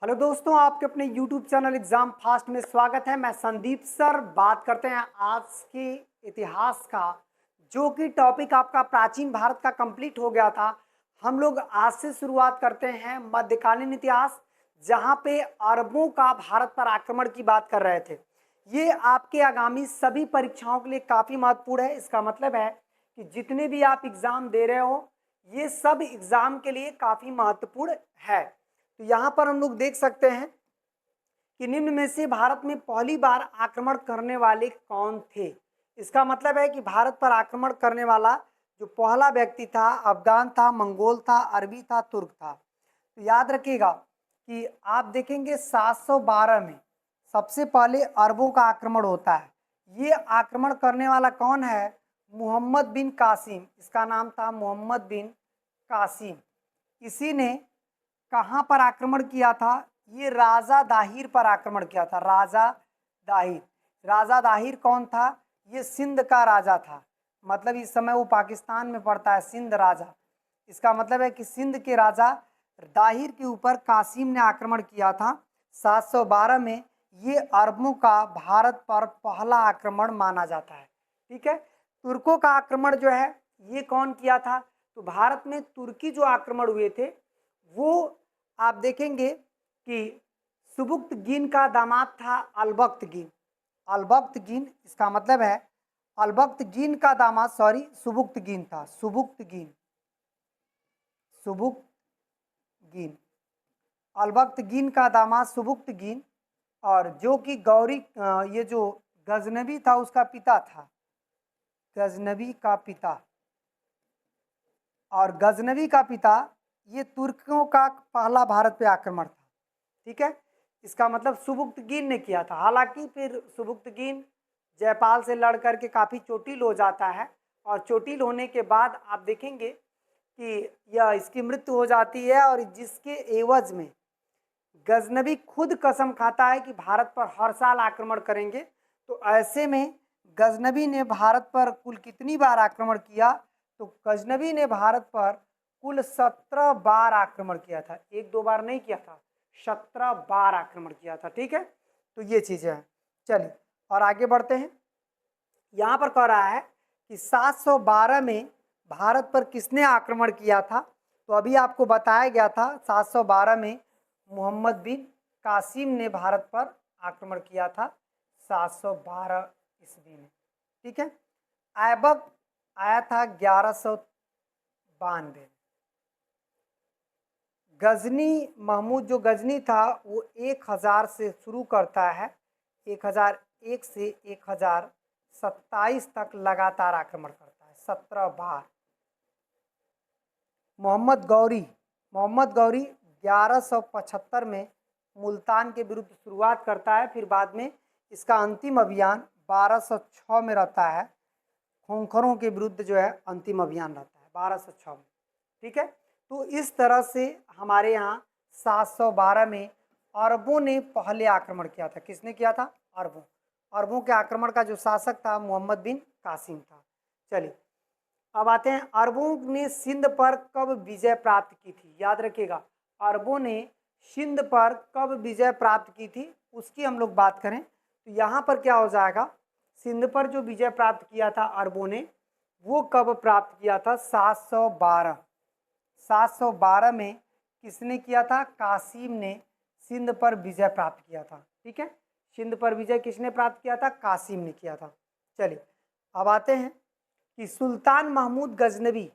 Hello दोस्तों, आपके अपने YouTube चैनल एग्जाम फास्ट में स्वागत है। मैं संदीप सर बात करते हैं आज के इतिहास का, जो कि टॉपिक आपका प्राचीन भारत का कंप्लीट हो गया था। हम लोग आज से शुरुआत करते हैं मध्यकालीन इतिहास, जहां पे अरबों का भारत पर आक्रमण की बात कर रहे थे। ये आपके आगामी सभी परीक्षाओं के लिए काफ़ी महत्वपूर्ण है। इसका मतलब है कि जितने भी आप एग्ज़ाम दे रहे हो, ये सब एग्ज़ाम के लिए काफ़ी महत्वपूर्ण है। तो यहाँ पर हम लोग देख सकते हैं कि निम्न में से भारत में पहली बार आक्रमण करने वाले कौन थे। इसका मतलब है कि भारत पर आक्रमण करने वाला जो पहला व्यक्ति था, अफगान था, मंगोल था, अरबी था, तुर्क था। तो याद रखिएगा कि आप देखेंगे 712 में सबसे पहले अरबों का आक्रमण होता है। ये आक्रमण करने वाला कौन है? मोहम्मद बिन कासिम। इसका नाम था मोहम्मद बिन कासिम। इसी ने कहाँ पर आक्रमण किया था? ये राजा दाहिर पर आक्रमण किया था। राजा दाहिर, राजा दाहिर कौन था? ये सिंध का राजा था। मतलब इस समय वो पाकिस्तान में पड़ता है, सिंध राजा। इसका मतलब है कि सिंध के राजा दाहिर के ऊपर कासिम ने आक्रमण किया था 712 में। ये अरबों का भारत पर पहला आक्रमण माना जाता है। ठीक है। तुर्कों का आक्रमण जो है ये कौन किया था? तो भारत में तुर्की जो आक्रमण हुए थे वो आप देखेंगे कि सुबुक्तगीन का दामाद था अलबख्तगीन। अलबख्तगीन इसका मतलब है अलबख्तगीन का दामाद, सॉरी, सुबुक्तगीन था। सुबुक्तगीन, सुबुक्तगीन, अलबख्तगीन का दामाद सुबुक्तगीन। और जो कि गौरी ये जो गजनबी था उसका पिता था। गजनबी का पिता, और गजनबी का पिता ये तुर्कों का पहला भारत पे आक्रमण था। ठीक है। इसका मतलब सुबुक्तगीन ने किया था। हालांकि फिर सुबुक्तगीन जयपाल से लड़ करके काफ़ी चोटिल हो जाता है, और चोटिल होने के बाद आप देखेंगे कि यह इसकी मृत्यु हो जाती है, और जिसके एवज में गजनबी खुद कसम खाता है कि भारत पर हर साल आक्रमण करेंगे। तो ऐसे में गजनबी ने भारत पर कुल कितनी बार आक्रमण किया? तो गजनबी ने भारत पर कुल 17 बार आक्रमण किया था। एक दो बार नहीं किया था, 17 बार आक्रमण किया था। ठीक है। तो ये चीज़ें हैं। चलिए और आगे बढ़ते हैं। यहाँ पर कह रहा है कि 712 में भारत पर किसने आक्रमण किया था? तो अभी आपको बताया गया था 712 में मोहम्मद बिन कासिम ने भारत पर आक्रमण किया था 712 ईस्वी में। ठीक है। ऐबक आया था 1192। गजनी महमूद जो गजनी था वो 1000 से शुरू करता है, 1001 से 1027 तक लगातार आक्रमण करता है, 17 बार। मोहम्मद गौरी 1175 में मुल्तान के विरुद्ध शुरुआत करता है। फिर बाद में इसका अंतिम अभियान 1206 में रहता है। खोखरों के विरुद्ध जो है अंतिम अभियान रहता है 1206 में। ठीक है। तो इस तरह से हमारे यहाँ 712 में अरबों ने पहले आक्रमण किया था। किसने किया था? अरबों। अरबों के आक्रमण का जो शासक था मोहम्मद बिन कासिम था। चलिए अब आते हैं, अरबों ने सिंध पर कब विजय प्राप्त की थी? याद रखिएगा, अरबों ने सिंध पर कब विजय प्राप्त की थी उसकी हम लोग बात करें तो यहाँ पर क्या हो जाएगा? सिंध पर जो विजय प्राप्त किया था अरबों ने, वो कब प्राप्त किया था? 712। 712 में किसने किया था? कासिम ने सिंध पर विजय प्राप्त किया था। ठीक है। सिंध पर विजय किसने प्राप्त किया था? कासिम ने किया था। चलिए अब आते हैं कि सुल्तान महमूद गजनबी,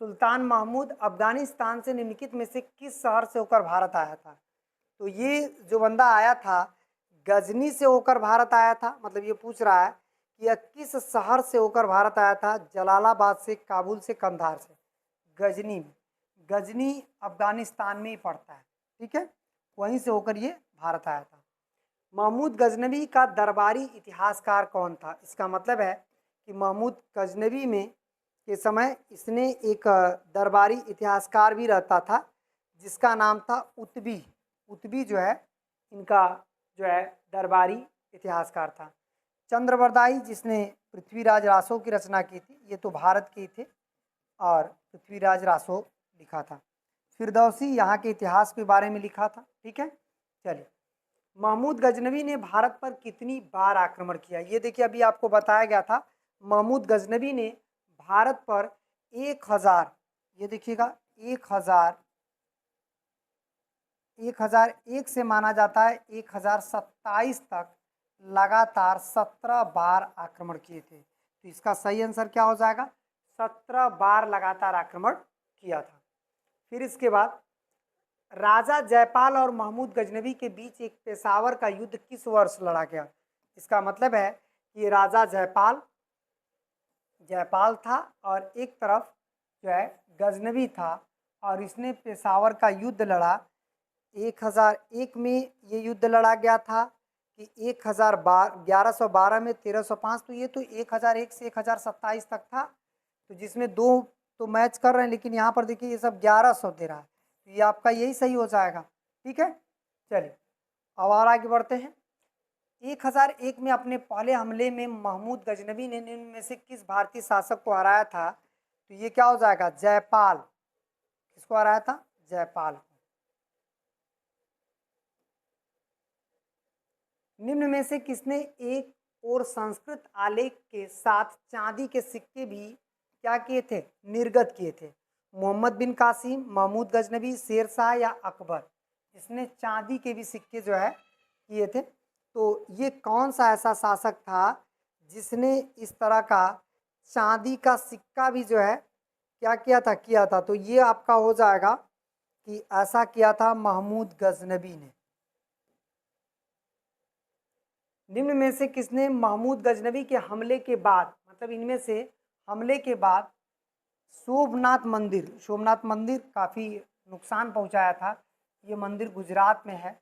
सुल्तान महमूद अफगानिस्तान से निम्नलिखित में से किस शहर से होकर भारत आया था? तो ये जो बंदा आया था गजनी से होकर भारत आया था। मतलब ये पूछ रहा है कि यह किस शहर से होकर भारत आया था? जलालाबाद से, काबुल से, कंधार से। गजनी में, गजनी अफगानिस्तान में ही पड़ता है। ठीक है। वहीं से होकर ये भारत आया था। महमूद गजनबी का दरबारी इतिहासकार कौन था? इसका मतलब है कि महमूद गजनबी में के समय इसने एक दरबारी इतिहासकार भी रहता था जिसका नाम था उतबी। उतबी जो है इनका जो है दरबारी इतिहासकार था। चंद्रवरदाई जिसने पृथ्वीराज रासो की रचना की थी, ये तो भारत के ही थे, और पृथ्वीराज रासो लिखा था। फिरदौसी यहाँ के इतिहास के बारे में लिखा था। ठीक है, चलिए। महमूद गजनवी ने भारत पर कितनी बार आक्रमण किया? ये देखिए अभी आपको बताया गया था, महमूद गजनवी ने भारत पर 1000, ये देखिएगा 1001 से माना जाता है 1027 तक लगातार 17 बार आक्रमण किए थे। तो इसका सही आंसर क्या हो जाएगा? 17 बार लगातार आक्रमण किया था। फिर इसके बाद राजा जयपाल और महमूद गजनवी के बीच एक पेशावर का युद्ध किस वर्ष लड़ा गया? इसका मतलब है कि राजा जयपाल था और एक तरफ जो है गजनवी था और इसने पेशावर का युद्ध लड़ा। 1001 में ये युद्ध लड़ा गया था कि 1112 में 1305, तो ये तो 1001 से 1027 तक था। तो जिसमें दो तो मैच कर रहे हैं, लेकिन यहाँ पर देखिए ये सब 1100 दे रहा है, तो ये आपका यही सही हो जाएगा। ठीक है, चलिए अब और आगे बढ़ते हैं। 1001 में अपने पहले हमले में महमूद गजनवी ने निम्न में से किस भारतीय शासक को हराया था? तो ये क्या हो जाएगा? जयपाल। किसको हराया था? जयपाल को। निम्न में से किसने एक और संस्कृत आलेख के साथ चांदी के सिक्के भी क्या किए थे? निर्गत किए थे। मोहम्मद बिन कासिम, महमूद गजनवी, शेरशाह या अकबर? इसने चांदी के भी सिक्के जो है किए थे। तो ये कौन सा ऐसा शासक था जिसने इस तरह का चांदी का सिक्का भी जो है क्या किया था? तो ये आपका हो जाएगा कि ऐसा किया था महमूद गजनवी ने। निम्न में से किसने महमूद गजनवी के हमले के बाद, मतलब इनमें से हमले के बाद सोमनाथ मंदिर काफ़ी नुकसान पहुंचाया था? ये मंदिर गुजरात में है,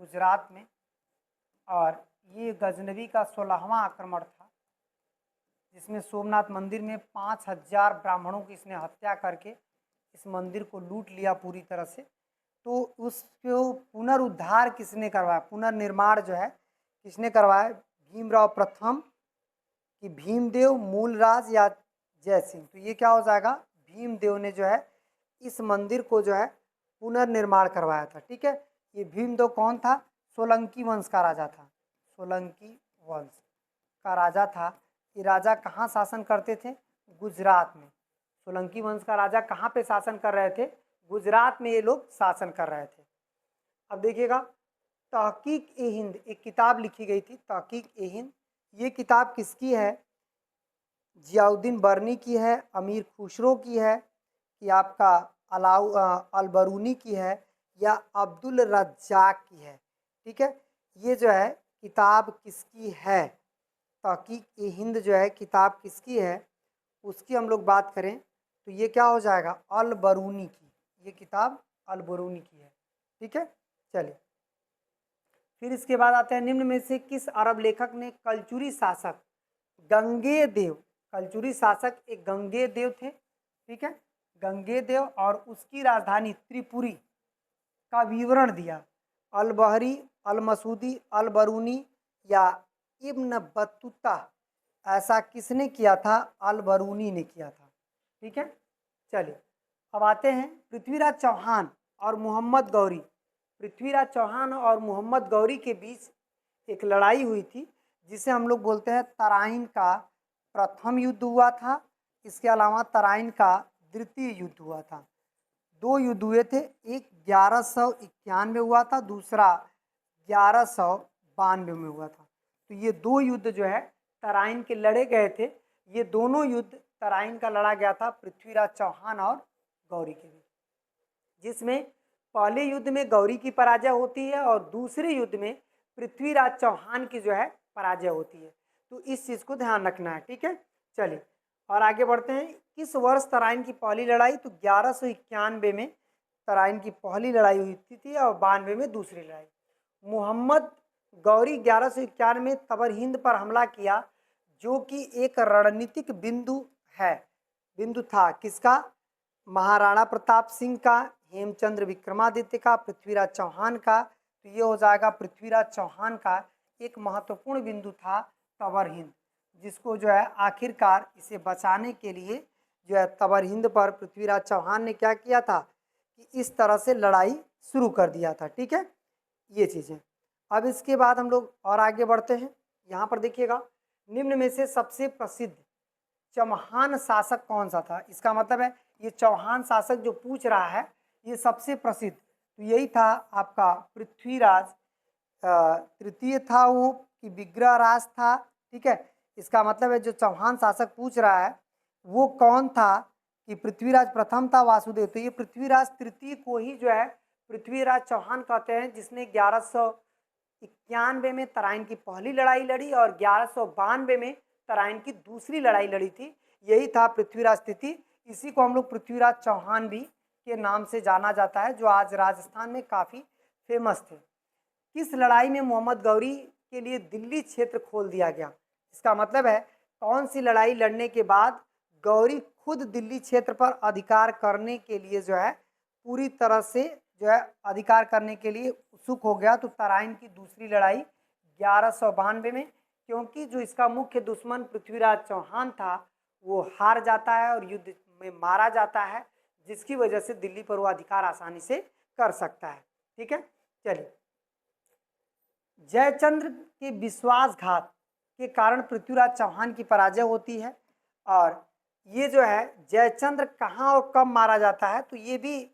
गुजरात में, और ये गजनवी का 16वां आक्रमण था जिसमें सोमनाथ मंदिर में 5000 ब्राह्मणों की इसने हत्या करके इस मंदिर को लूट लिया पूरी तरह से। तो उसको पुनरुद्धार किसने करवाया? पुनर्निर्माण जो है किसने करवाया? भीमराव प्रथम कि भीमदेव, मूलराज या जय सिंह? तो ये क्या हो जाएगा? भीमदेव ने जो है इस मंदिर को जो है पुनर्निर्माण करवाया था। ठीक है, ये भीमदेव कौन था? सोलंकी वंश का राजा था, सोलंकी वंश का राजा था। ये राजा कहाँ शासन करते थे? गुजरात में। सोलंकी वंश का राजा कहाँ पे शासन कर रहे थे? गुजरात में ये लोग शासन कर रहे थे। अब देखिएगा, तहकीक ए हिंद एक किताब लिखी गई थी, तहकीक ए हिंद। ये किताब किसकी है? जियाउद्दीन बर्नी की है, अमीर खुसरो की है, कि आपका अलबरूनी की है, या अब्दुल रज्जाक की है? ठीक है, ये जो है किताब किसकी है? तहकीक ए हिंद जो है किताब किसकी है उसकी हम लोग बात करें तो ये क्या हो जाएगा? अलबरूनी की। ये किताब अलबरूनी की है। ठीक है, चलिए फिर इसके बाद आते हैं, निम्न में से किस अरब लेखक ने कलचुरी शासक गंगेदेव, कलचुरी शासक एक गंगेदेव थे, ठीक है, गंगेदेव, और उसकी राजधानी त्रिपुरी का विवरण दिया? अलबहरी, अलमसूदी, अलबरूनी या इब्न बतूता? ऐसा किसने किया था? अलबरूनी ने किया था। ठीक है, चलिए अब आते हैं पृथ्वीराज चौहान और मोहम्मद गौरी। पृथ्वीराज चौहान और मोहम्मद गौरी के बीच एक लड़ाई हुई थी जिसे हम लोग बोलते हैं तराइन का प्रथम युद्ध हुआ था। इसके अलावा तराइन का द्वितीय युद्ध हुआ था। दो युद्ध हुए थे, एक 1191 में हुआ था, दूसरा 1192 में हुआ था। तो ये दो युद्ध जो है तराइन के लड़े गए थे। ये दोनों युद्ध तराइन का लड़ा गया था पृथ्वीराज चौहान और गौरी के बीच, जिसमें पहले युद्ध में गौरी की पराजय होती है और दूसरे युद्ध में पृथ्वीराज चौहान की जो है पराजय होती है। तो इस चीज़ को ध्यान रखना है। ठीक है, चलिए और आगे बढ़ते हैं। किस वर्ष तराइन की पहली लड़ाई? तो 1191 में तराइन की पहली लड़ाई हुई थी और 92 में दूसरी लड़ाई। मोहम्मद गौरी 1191 में तबर हिंद पर हमला किया, जो कि एक रणनीतिक बिंदु था। किसका? महाराणा प्रताप सिंह का, हेमचंद्र विक्रमादित्य का, पृथ्वीराज चौहान का? तो ये हो जाएगा पृथ्वीराज चौहान का एक महत्वपूर्ण बिंदु था तबर हिंद, जिसको जो है आखिरकार इसे बचाने के लिए जो है तबर हिंद पर पृथ्वीराज चौहान ने क्या किया था कि इस तरह से लड़ाई शुरू कर दिया था। ठीक है, ये चीज़ें। अब इसके बाद हम लोग और आगे बढ़ते हैं। यहाँ पर देखिएगा, निम्न में से सबसे प्रसिद्ध चौहान शासक कौन सा था। इसका मतलब है ये चौहान शासक जो पूछ रहा है ये सबसे प्रसिद्ध, तो यही था आपका पृथ्वीराज तृतीय था वो कि विग्रहराज था। ठीक है, इसका मतलब है जो चौहान शासक पूछ रहा है वो कौन था कि पृथ्वीराज प्रथम था वासुदेव, तो ये पृथ्वीराज तृतीय को ही जो है पृथ्वीराज चौहान कहते हैं, जिसने 1191 में तराइन की पहली लड़ाई लड़ी और 1192 में तराइन की दूसरी लड़ाई लड़ी थी। यही था पृथ्वीराज तृतीय। इसी को हम लोग पृथ्वीराज चौहान भी के नाम से जाना जाता है, जो आज राजस्थान में काफ़ी फेमस थे। किस लड़ाई में मोहम्मद गौरी के लिए दिल्ली क्षेत्र खोल दिया गया। इसका मतलब है कौन सी लड़ाई लड़ने के बाद गौरी खुद दिल्ली क्षेत्र पर अधिकार करने के लिए जो है पूरी तरह से जो है अधिकार करने के लिए उत्सुक हो गया। तो तराइन की दूसरी लड़ाई 1192 में, क्योंकि जो इसका मुख्य दुश्मन पृथ्वीराज चौहान था वो हार जाता है और युद्ध में मारा जाता है, जिसकी वजह से दिल्ली पर वो अधिकार आसानी से कर सकता है। ठीक है, चलिए। जयचंद्र के विश्वासघात के कारण पृथ्वीराज चौहान की पराजय होती है। और ये जो है जयचंद्र कहाँ और कब मारा जाता है, तो ये भी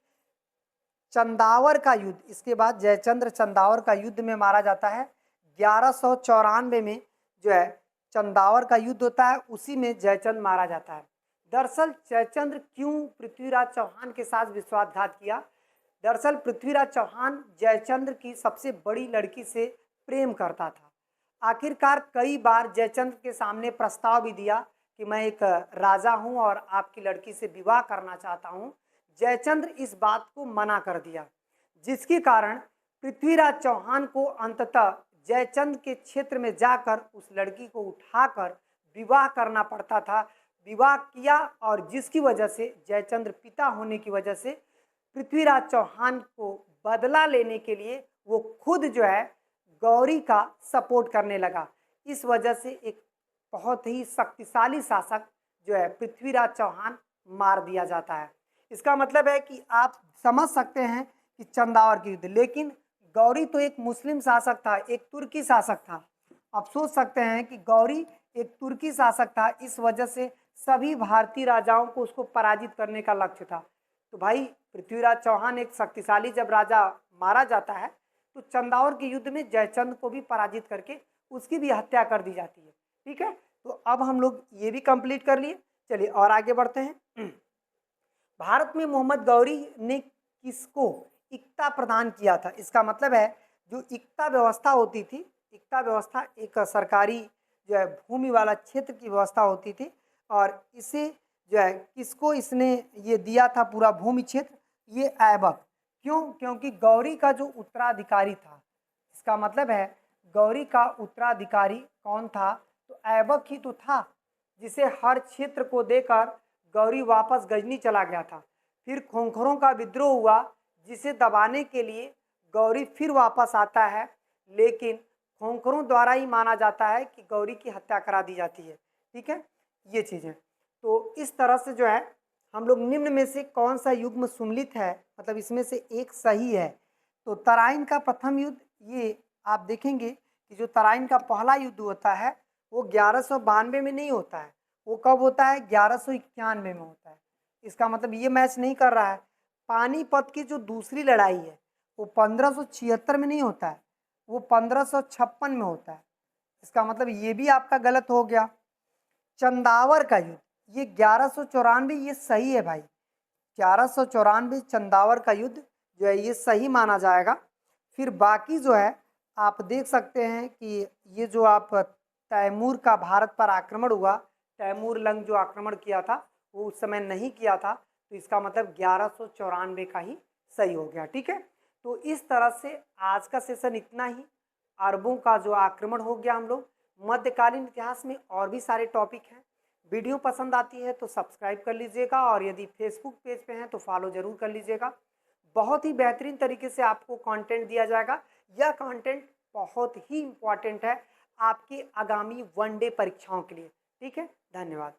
चंदावर का युद्ध, इसके बाद जयचंद्र चंदावर का युद्ध में मारा जाता है। 1194 में जो है चंदावर का युद्ध होता है, उसी में जयचंद्र मारा जाता है। दरअसल जयचंद्र क्यों पृथ्वीराज चौहान के साथ विश्वासघात किया। दरअसल पृथ्वीराज चौहान जयचंद्र की सबसे बड़ी लड़की से प्रेम करता था। आखिरकार कई बार जयचंद्र के सामने प्रस्ताव भी दिया कि मैं एक राजा हूं और आपकी लड़की से विवाह करना चाहता हूं। जयचंद्र इस बात को मना कर दिया, जिसके कारण पृथ्वीराज चौहान को अंततः जयचंद्र के क्षेत्र में जाकर उस लड़की को उठाकर विवाह करना पड़ता था। विवाह किया और जिसकी वजह से जयचंद्र पिता होने की वजह से पृथ्वीराज चौहान को बदला लेने के लिए वो खुद जो है गौरी का सपोर्ट करने लगा। इस वजह से एक बहुत ही शक्तिशाली शासक जो है पृथ्वीराज चौहान मार दिया जाता है। इसका मतलब है कि आप समझ सकते हैं कि चंदावर की युद्ध, लेकिन गौरी तो एक मुस्लिम शासक था, एक तुर्की शासक था। आप सोच सकते हैं कि गौरी एक तुर्की शासक था, इस वजह से सभी भारतीय राजाओं को उसको पराजित करने का लक्ष्य था। तो भाई पृथ्वीराज चौहान एक शक्तिशाली जब राजा मारा जाता है तो चंदावर के युद्ध में जयचंद्र को भी पराजित करके उसकी भी हत्या कर दी जाती है। ठीक है, तो अब हम लोग ये भी कंप्लीट कर लिए। चलिए और आगे बढ़ते हैं। भारत में मोहम्मद गौरी ने किसको इक्ता प्रदान किया था। इसका मतलब है जो इक्ता व्यवस्था होती थी, इक्ता व्यवस्था एक सरकारी जो है भूमि वाला क्षेत्र की व्यवस्था होती थी, और इसे जो है किसको इसने ये दिया था पूरा भूमि क्षेत्र, ये ऐबक। क्यों? क्योंकि गौरी का जो उत्तराधिकारी था, इसका मतलब है गौरी का उत्तराधिकारी कौन था, तो ऐबक ही तो था, जिसे हर क्षेत्र को देकर गौरी वापस गजनी चला गया था। फिर खोंखरों का विद्रोह हुआ, जिसे दबाने के लिए गौरी फिर वापस आता है, लेकिन खोंखरों द्वारा ही माना जाता है कि गौरी की हत्या करा दी जाती है। ठीक है, ये चीज़ें। तो इस तरह से जो है हम लोग निम्न में से कौन सा युग्म सुम्मिलित है, मतलब इसमें से एक सही है। तो तराइन का प्रथम युद्ध, ये आप देखेंगे कि जो तराइन का पहला युद्ध होता है वो 1192 में नहीं होता है, वो कब होता है, 1191 में होता है। इसका मतलब ये मैच नहीं कर रहा है। पानीपत की जो दूसरी लड़ाई है वो 1576 में नहीं होता है, वो 1556 में होता है। इसका मतलब ये भी आपका गलत हो गया। चंदावर का युद्ध ये 1194, ये सही है भाई। 1194 चंदावर का युद्ध जो है ये सही माना जाएगा। फिर बाकी जो है आप देख सकते हैं कि ये जो आप तैमूर का भारत पर आक्रमण हुआ, तैमूर लंग जो आक्रमण किया था वो उस समय नहीं किया था, तो इसका मतलब 1194 का ही सही हो गया। ठीक है, तो इस तरह से आज का सेशन इतना ही। अरबों का जो आक्रमण हो गया हम लोग, मध्यकालीन इतिहास में और भी सारे टॉपिक हैं। वीडियो पसंद आती है तो सब्सक्राइब कर लीजिएगा, और यदि फेसबुक पेज पे हैं तो फॉलो ज़रूर कर लीजिएगा। बहुत ही बेहतरीन तरीके से आपको कंटेंट दिया जाएगा। यह कंटेंट बहुत ही इम्पॉर्टेंट है आपकी आगामी वनडे परीक्षाओं के लिए। ठीक है, धन्यवाद।